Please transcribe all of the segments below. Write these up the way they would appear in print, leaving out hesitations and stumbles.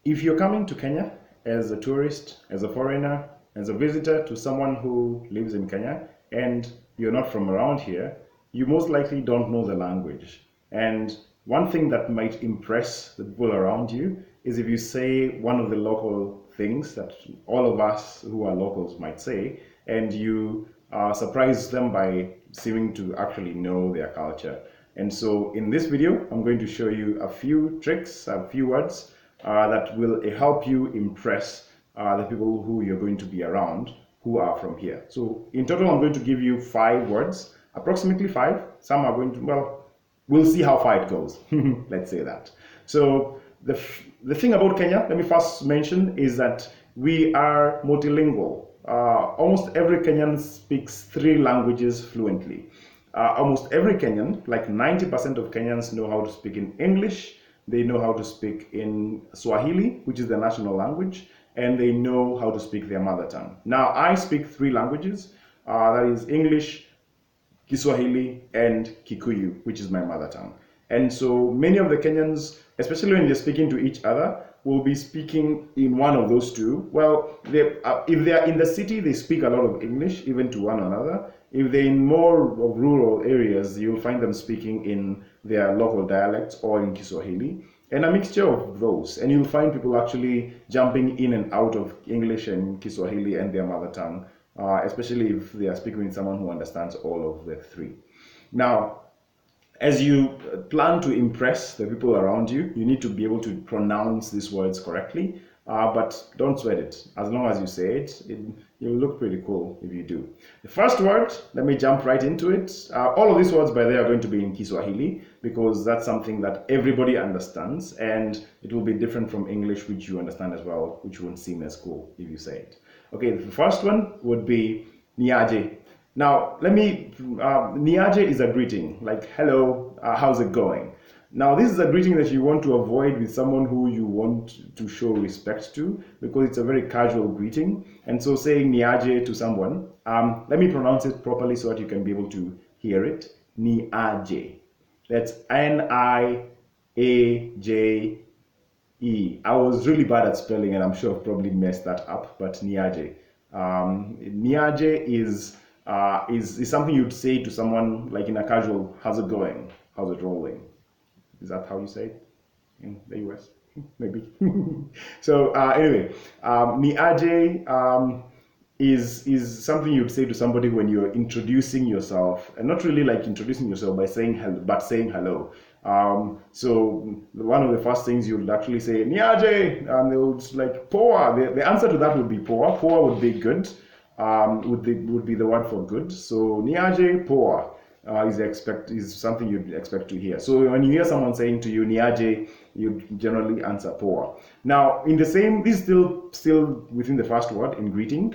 If you're coming to Kenya as a tourist, as a foreigner, as a visitor to someone who lives in Kenya, and you're not from around here, you most likely don't know the language. And one thing that might impress the people around you is if you say one of the local things that all of us who are locals might say, and you surprise them by seeming to actually know their culture. And so in this video, I'm going to show you a few tricks, a few words that will help you impress the people who you're going to be around who are from here. So in total, I'm going to give you 5 words, approximately 5. Some are going to, well, we'll see how far it goes. Let's say that. So the thing about Kenya, let me first mention, is that we are multilingual. Almost every Kenyan speaks 3 languages fluently. Almost every Kenyan, like 90% of Kenyans, know how to speak in English, they know how to speak in Swahili, which is the national language, and they know how to speak their mother tongue. Now, I speak 3 languages, that is English, Kiswahili, and Kikuyu, which is my mother tongue. And so many of the Kenyans, especially when they're speaking to each other, will be speaking in one of those 2. Well, if they're in the city, they speak a lot of English, even to one another. If they're in more of rural areas, you'll find them speaking in their local dialects or in Kiswahili, and a mixture of those. And you'll find people actually jumping in and out of English and Kiswahili and their mother tongue, especially if they are speaking with someone who understands all of the 3. Now, as you plan to impress the people around you, you need to be able to pronounce these words correctly, but don't sweat it. As long as you say it, will look pretty cool if you do. The first word, let me jump right into it. All of these words, by the way, are going to be in Kiswahili because that's something that everybody understands, and it will be different from English, which you understand as well, which won't seem as cool if you say it. Okay, the first one would be niaje. Now, niaje is a greeting, like hello, how's it going? Now, this is a greeting that you want to avoid with someone who you want to show respect to because it's a very casual greeting. And so saying niaje to someone, let me pronounce it properly so that you can be able to hear it. Niaje. That's N-I-A-J-E. I was really bad at spelling and I'm sure I've probably messed that up, but niaje. Niaje is something you'd say to someone like in a casual, how's it going? How's it rolling? Is that how you say it in the US? Maybe. So anyway, niaje is something you'd say to somebody when you're introducing yourself, and not really like introducing yourself by saying hello, but saying hello. So one of the first things you'd actually say, niaje, and they would like poa. The answer to that would be poa. Poa would be good. Would be the word for good. So niaje poa is something you'd expect to hear. So when you hear someone saying to you niaje, you generally answer poa. Now in the same, this is still within the first word in greeting.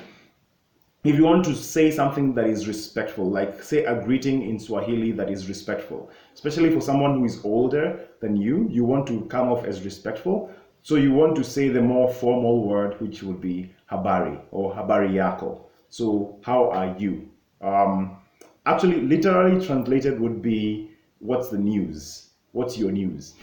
If you want to say something that is respectful, like say a greeting in Swahili that is respectful, especially for someone who is older than you want to come off as respectful. So you want to say the more formal word, which would be habari or habari yako. So how are you? Actually, literally translated would be what's the news? What's your news?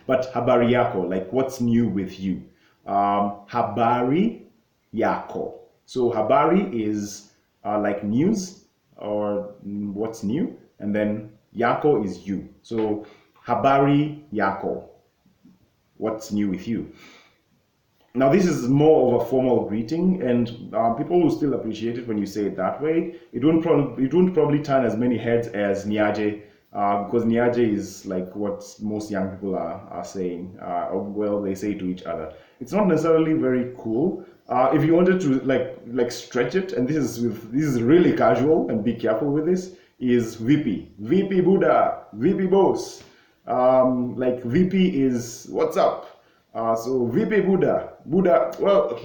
But habari yako, like what's new with you? Habari yako. So habari is like news or what's new, and then yako is you. So habari yako, what's new with you? Now this is more of a formal greeting, and people will still appreciate it when you say it that way. It won't probably turn as many heads as niaje, because niaje is like what most young people are saying, or well, they say to each other. It's not necessarily very cool. If you wanted to like stretch it, and this is really casual, and be careful with this, is VP Buddha, VP boss. Like VP is what's up. So VP Buddha, well,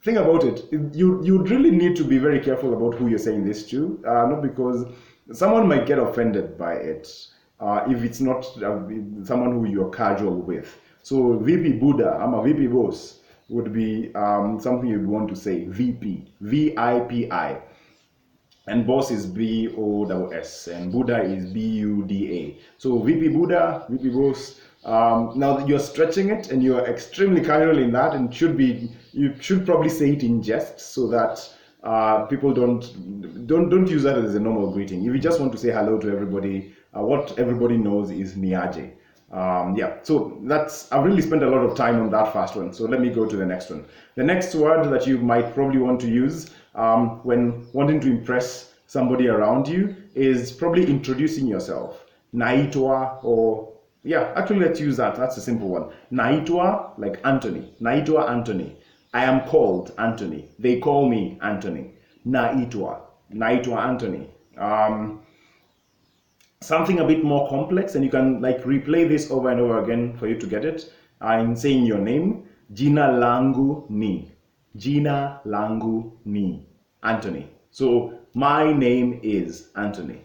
think about it. You really need to be very careful about who you're saying this to, not because someone might get offended by it if it's not someone who you're casual with. So VP Buddha, I'm a VP boss, would be something you'd want to say. VP, VIPI. And boss is BOSS, and Buddha is BUDA. So VP Buddha, VP boss, Now you're stretching it and you're extremely casual in that, and you should probably say it in jest so that people don't use that as a normal greeting. If you just want to say hello to everybody, what everybody knows is niaje. Yeah, so I've really spent a lot of time on that first one. So let me go to the next one. The next word that you might probably want to use when wanting to impress somebody around you is probably introducing yourself. Naitwa, or yeah, actually let's use that. That's a simple one. Naitwa, like Anthony. Naitwa Anthony. I am called Anthony. They call me Anthony. Naitwa. Naitwa Anthony. Something a bit more complex, and you can like replay this over and over again for you to get it. In saying your name, Jina langu ni. Jina langu ni. Anthony. So my name is Anthony.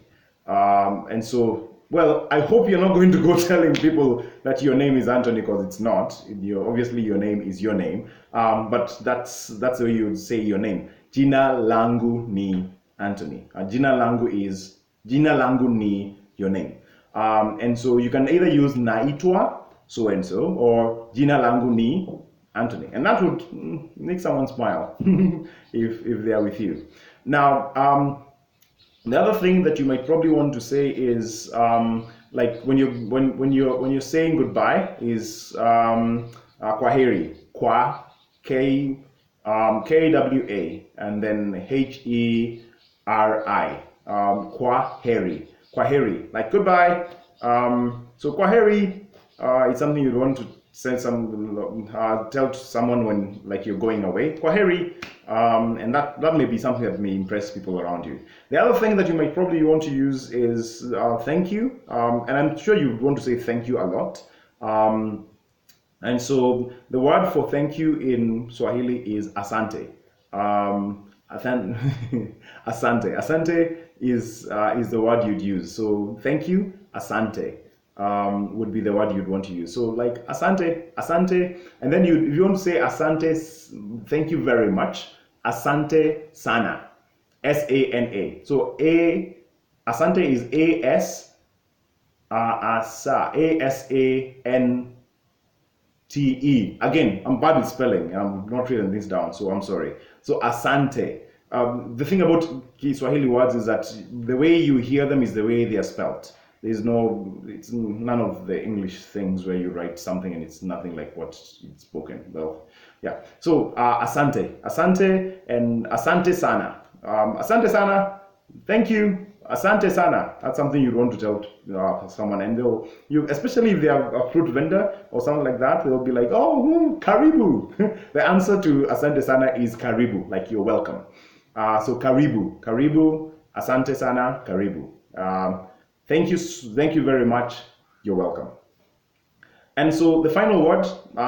And so, well, I hope you're not going to go telling people that your name is Anthony, because it's not. Obviously your name is your name. But that's the way you would say your name. Jina langu ni Anthony. Jina langu ni your name. And so you can either use naitwa so and so or jina langu ni Anthony, and that would make someone smile if they are with you. Now, the other thing that you might probably want to say is like when you're saying goodbye is kwaheri, KWA, and then HERI, kwaheri, like goodbye. So kwaheri is something you'd want to say tell to someone when like you're going away. Kwaheri, and that may be something that may impress people around you. The other thing that you might probably want to use is thank you, and I'm sure you want to say thank you a lot. And so the word for thank you in Swahili is asante. Asante. Asante is the word you'd use. So thank you, asante, would be the word you'd want to use. So like asante, and then if you want to say asante, thank you very much, asante sana, SANA. So asante is ASANTE. Again, I'm bad with spelling. I'm not writing this down, so I'm sorry. So asante. The thing about Swahili words is that the way you hear them is the way they are spelt. It's none of the English things where you write something and it's nothing like what's spoken. Well, yeah. So asante, and asante sana. Asante sana. Thank you. Asante sana. That's something you'd want to tell someone, and especially if they are a fruit vendor or something like that, they'll be like, oh, karibu. The answer to asante sana is karibu, like you're welcome. So karibu, asante sana, karibu. Thank you very much. You're welcome. And so the final word,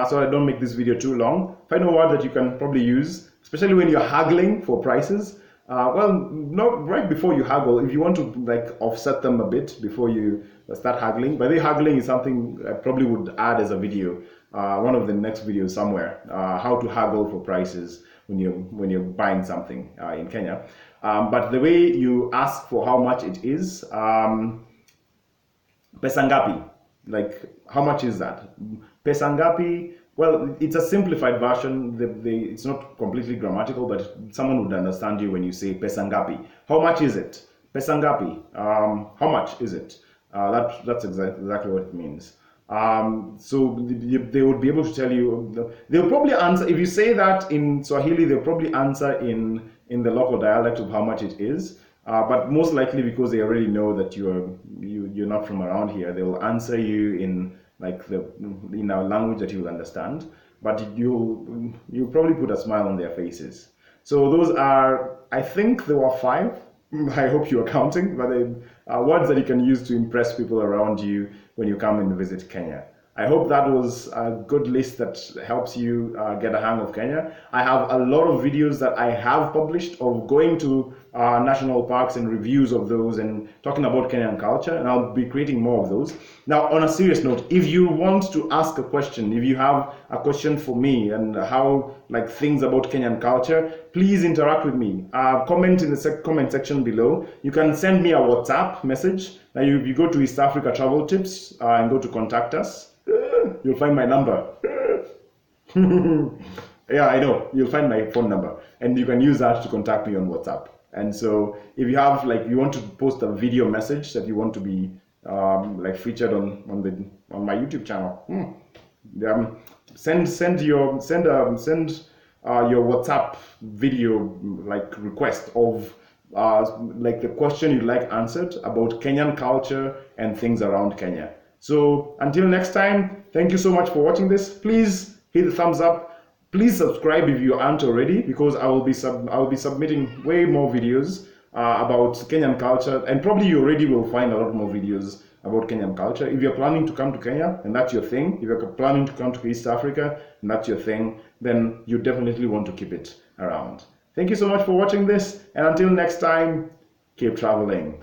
so I don't make this video too long, final word that you can probably use, especially when you're haggling for prices. Well, not right before you haggle, if you want to like offset them a bit before you start haggling. By the way, haggling is something I probably would add as a video, one of the next videos somewhere, how to haggle for prices when you're buying something in Kenya. But the way you ask for how much it is, pesangapi, like how much is that? Pesangapi. Well, it's a simplified version. It's not completely grammatical, but someone would understand you when you say pesangapi. How much is it? Pesangapi. How much is it? That's exactly what it means. So they would be able to tell you. They'll probably answer if you say that in Swahili. They'll probably answer in the local dialect of how much it is. But most likely, because they already know that you're not from around here, they will answer you in like in a language that you'll understand, but you'll probably put a smile on their faces. So those are, I think there were 5. I hope you are counting, but words that you can use to impress people around you when you come and visit Kenya. I hope that was a good list that helps you get a hang of Kenya. I have a lot of videos that I have published of going to national parks and reviews of those and talking about Kenyan culture, and I'll be creating more of those. Now, on a serious note, if you want to ask a question, if you have a question for me and how like things about Kenyan culture, please interact with me. Comment in the comment section below. You can send me a WhatsApp message. Now, you go to East Africa Travel Tips and go to contact us. you'll find my number. Yeah, I know. You'll find my phone number, and you can use that to contact me on WhatsApp. And so, if you have like you want to post a video message that you want to be like featured on my YouTube channel, send your WhatsApp video like request of like the question you'd like answered about Kenyan culture and things around Kenya. So until next time, thank you so much for watching this. Please hit the thumbs up. Please subscribe if you aren't already, because I will be submitting way more videos about Kenyan culture, and probably you already will find a lot more videos about Kenyan culture. If you're planning to come to Kenya and that's your thing, if you're planning to come to East Africa and that's your thing, then you definitely want to keep it around. Thank you so much for watching this, and until next time, keep traveling.